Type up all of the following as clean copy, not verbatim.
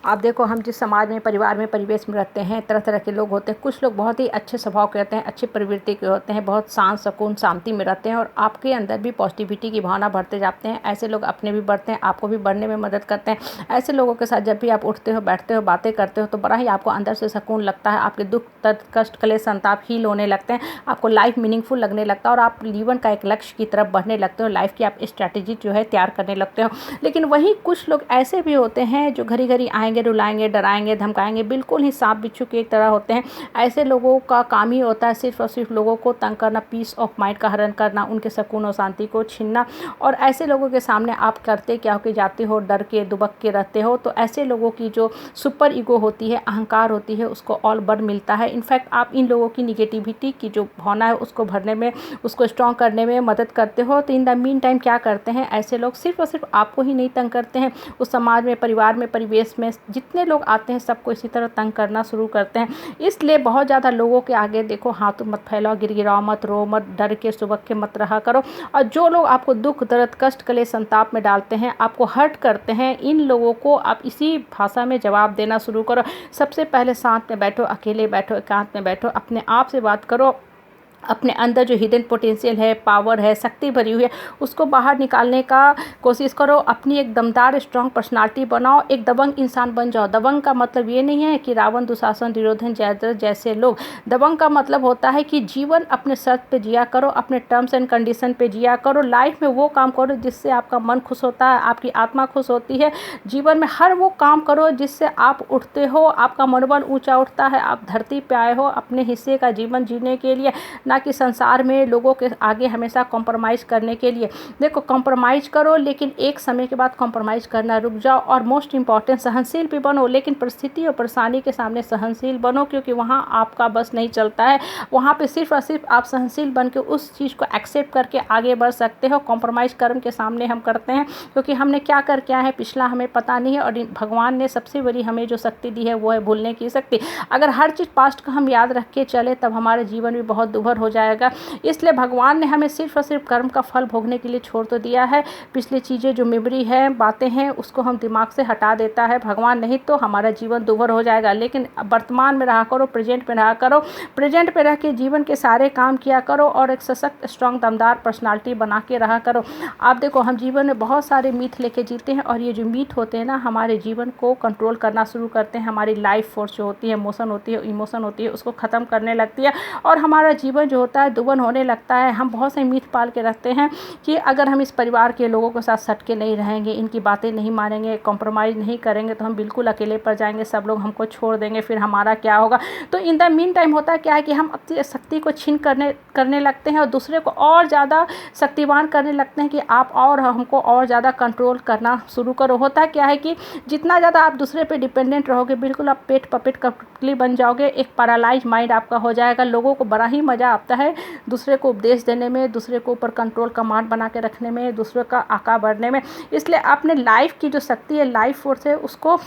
आप देखो, हम जिस समाज में, परिवार में, परिवेश में रहते हैं, तरह तरह के लोग होते हैं। कुछ लोग बहुत ही अच्छे स्वभाव के होते हैं, अच्छी प्रवृत्ति के होते हैं, बहुत शांत सुकून शांति में रहते हैं और आपके अंदर भी पॉजिटिविटी की भावना बढ़ते जाते हैं। ऐसे लोग अपने भी बढ़ते हैं, आपको भी बढ़ने में मदद करते हैं। ऐसे लोगों के साथ जब भी आप उठते हो, बैठते हो, बातें करते हो तो बड़ा ही आपको अंदर से सुकून लगता है। आपके दुख दर्द कष्ट क्लेश संताप हील होने लगते हैं, आपको लाइफ मीनिंगफुल लगने लगता है और आप जीवन का एक लक्ष्य की तरफ बढ़ने लगते हो। लाइफ की आप स्ट्रैटेजी जो है तैयार करने लगते हो। लेकिन वहीं कुछ लोग ऐसे भी होते हैं जो घड़ी घड़ी आएंगे, रुलाएंगे, डराएंगे, धमकाएंगे, बिल्कुल ही सांप बिच्छू की तरह होते हैं। ऐसे लोगों का काम ही होता है सिर्फ और सिर्फ लोगों को तंग करना, पीस ऑफ माइंड का हरण करना, उनके सुकून और शांति को छीनना। और ऐसे लोगों के सामने आप करते क्या हो कि जाते हो, डर के दुबक के रहते हो। तो ऐसे लोगों की जो सुपर ईगो होती है, अहंकार होती है, उसको और बल मिलता है। इनफैक्ट आप इन लोगों की निगेटिविटी की जो भावना है उसको भरने में, उसको स्ट्रॉन्ग करने में मदद करते हो। तो इन द मीन टाइम क्या करते हैं ऐसे लोग, सिर्फ और सिर्फ आपको ही नहीं तंग करते हैं, उस समाज में, परिवार में, परिवेश में जितने लोग आते हैं सबको इसी तरह तंग करना शुरू करते हैं। इसलिए बहुत ज़्यादा लोगों के आगे देखो हाथ मत फैलाओ, गिड़गिड़ाओ मत, रो मत, डर के सुबह के मत रहा करो। और जो लोग आपको दुख दर्द कष्ट क्लेश संताप में डालते हैं, आपको हर्ट करते हैं, इन लोगों को आप इसी भाषा में जवाब देना शुरू करो। सबसे पहले शांत में बैठो, अकेले बैठो, एकांत में बैठो, अपने आप से बात करो। अपने अंदर जो हिडन पोटेंशियल है, पावर है, शक्ति भरी हुई है, उसको बाहर निकालने का कोशिश करो। अपनी एक दमदार स्ट्रॉन्ग पर्सनालिटी बनाओ, एक दबंग इंसान बन जाओ। दबंग का मतलब ये नहीं है कि रावण, दुशासन, दुर्योधन, जयद्रथ जैसे लोग। दबंग का मतलब होता है कि जीवन अपने शर्त पे जिया करो, अपने टर्म्स एंड कंडीशन पे जिया करो। लाइफ में वो काम करो जिससे आपका मन खुश होता है, आपकी आत्मा खुश होती है। जीवन में हर वो काम करो जिससे आप उठते हो, आपका मनोबल ऊंचा उठता है, आप धरती पे आए हो अपने हिस्से का जीवन जीने के लिए, ना कि संसार में लोगों के आगे हमेशा कॉम्प्रोमाइज़ करने के लिए। देखो, कॉम्प्रोमाइज़ करो लेकिन एक समय के बाद कॉम्प्रोमाइज़ करना रुक जाओ। और मोस्ट इंपॉर्टेंट, सहनशील भी बनो, लेकिन परिस्थिति और परेशानी के सामने सहनशील बनो, क्योंकि वहाँ आपका बस नहीं चलता है। वहाँ पे सिर्फ और सिर्फ आप सहनशील बन के उस चीज़ को एक्सेप्ट करके आगे बढ़ सकते हो। कॉम्प्रोमाइज़ कर्म के सामने हम करते हैं क्योंकि हमने क्या कर क्या है पिछला हमें पता नहीं है, और भगवान ने सबसे बड़ी हमें जो शक्ति दी है वो है भूलने की शक्ति। अगर हर चीज़ पास्ट का हम याद रख के चले तब हमारे जीवन भी बहुत दुभर हो जाएगा। इसलिए भगवान ने हमें सिर्फ और सिर्फ कर्म का फल भोगने के लिए छोड़ तो दिया है। पिछली चीज़ें जो मेमोरी है, बातें हैं, उसको हम दिमाग से हटा देता है भगवान, नहीं तो हमारा जीवन दुभर हो जाएगा। लेकिन वर्तमान में रहा करो, प्रेजेंट में रहा करो, प्रेजेंट पे रह के जीवन के सारे काम किया करो और एक सशक्त स्ट्रॉन्ग दमदार पर्सनालिटी बना के रहा करो। आप देखो, हम जीवन में बहुत सारे मीथ लेके जीते हैं और ये जो मीथ होते हैं ना, हमारे जीवन को कंट्रोल करना शुरू करते हैं। हमारी लाइफ फोर्स जो होती है, इमोशन होती है, इमोशन होती है, उसको ख़त्म करने लगती है और हमारा जीवन जो होता है दुबन होने लगता है। हम बहुत से मीथ पाल के रखते हैं कि अगर हम इस परिवार के लोगों के साथ सट के नहीं रहेंगे, इनकी बातें नहीं मानेंगे, कॉम्प्रोमाइज़ नहीं करेंगे तो हम बिल्कुल अकेले पड़ जाएंगे, सब लोग हमको छोड़ देंगे, फिर हमारा क्या होगा। तो इन द मीन टाइम होता क्या है कि हम अपनी शक्ति को छीन करने लगते हैं और दूसरे को और ज़्यादा शक्तिवान करने लगते हैं कि आप और हमको और ज़्यादा कंट्रोल करना शुरू करो। होता क्या है कि जितना ज़्यादा आप दूसरे पे डिपेंडेंट रहोगे, बिल्कुल आप पेट पपेट कठपुतली बन जाओगे, एक पैरालाइज माइंड आपका हो जाएगा। लोगों को बड़ा ही मज़ा आता है दूसरे को उपदेश देने में, दूसरे को ऊपर कंट्रोल कमांड बना के रखने में, दूसरे का आका बढ़ने में। इसलिए अपने लाइफ की जो शक्ति है, लाइफ फोर्स है, उसको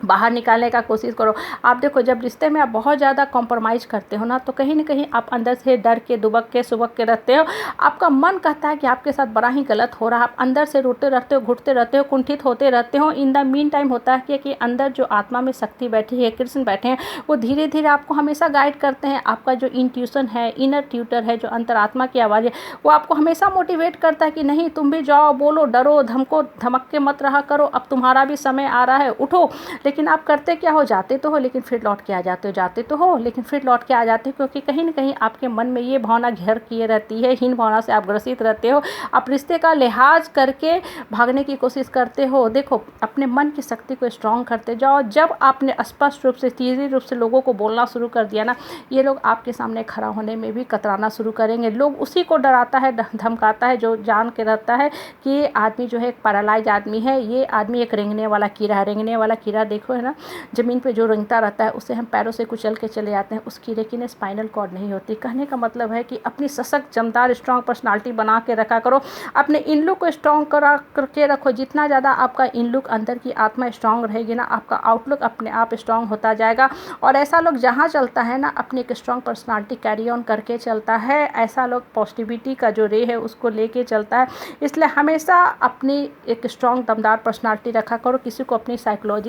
बाहर निकालने का कोशिश करो। आप देखो, जब रिश्ते में आप बहुत ज़्यादा कॉम्प्रोमाइज़ करते हो ना, तो कहीं ना कहीं आप अंदर से डर के दुबक के सुबक के रहते हो। आपका मन कहता है कि आपके साथ बड़ा ही गलत हो रहा है, आप अंदर से रोते रहते हो, घुटते रहते हो, कुंठित होते रहते हो। इन द मीन टाइम होता है कि अंदर जो आत्मा में शक्ति बैठी है, कृष्ण बैठे हैं, वो धीरे धीरे आपको हमेशा गाइड करते हैं। आपका जो इंट्यूशन है, इनर ट्यूटर है, जो अंतरात्मा की आवाज़ है, वो आपको हमेशा मोटिवेट करता है कि नहीं, तुम भी जाओ, बोलो, डरो, धमको, धमक के मत रहा करो, अब तुम्हारा भी समय आ रहा है, उठो। लेकिन आप करते क्या हो, जाते तो हो लेकिन फिर लौट के आ जाते हो, जाते तो हो लेकिन फिर लौट के आ जाते हो, क्योंकि कहीं ना कहीं आपके मन में ये भावना घेर किए रहती है, हीन भावना से आप ग्रसित रहते हो। आप रिश्ते का लिहाज करके भागने की कोशिश करते हो। देखो, अपने मन की शक्ति को स्ट्रॉन्ग करते जाओ। जब आपने स्पष्ट रूप से, सीधे रूप से लोगों को बोलना शुरू कर दिया ना, ये लोग आपके सामने खड़ा होने में भी कतराना शुरू करेंगे। लोग उसी को डराता है, धमकाता है, जो जान के रहता है कि ये आदमी जो है एक पैरालाइज आदमी है, ये आदमी एक रेंगने वाला कीड़ा है। रेंगने वाला कीड़ा देखो है ना, ज़मीन पे जो रेंगता रहता है, उसे हम पैरों से कुचल के चले जाते हैं। उस कीड़े की स्पाइनल कॉर्ड नहीं होती। कहने का मतलब है कि अपनी सशक्त जमदार स्ट्रॉन्ग पर्सनालिटी बना के रखा करो। अपने इन लुक को स्ट्रॉन्ग करा करके रखो। जितना ज़्यादा आपका इन लुक, अंदर की आत्मा स्ट्रॉन्ग रहेगी ना, आपका आउटलुक अपने आप स्ट्रॉन्ग होता जाएगा। और ऐसा लोग जहाँ चलता है ना, अपनी एक स्ट्रॉन्ग पर्सनालिटी कैरी ऑन करके चलता है। ऐसा लोग पॉजिटिविटी का जो रे है उसको लेके चलता है। इसलिए हमेशा अपनी एक स्ट्रॉन्ग दमदार पर्सनालिटी रखा करो। किसी को अपनी साइकोलॉजी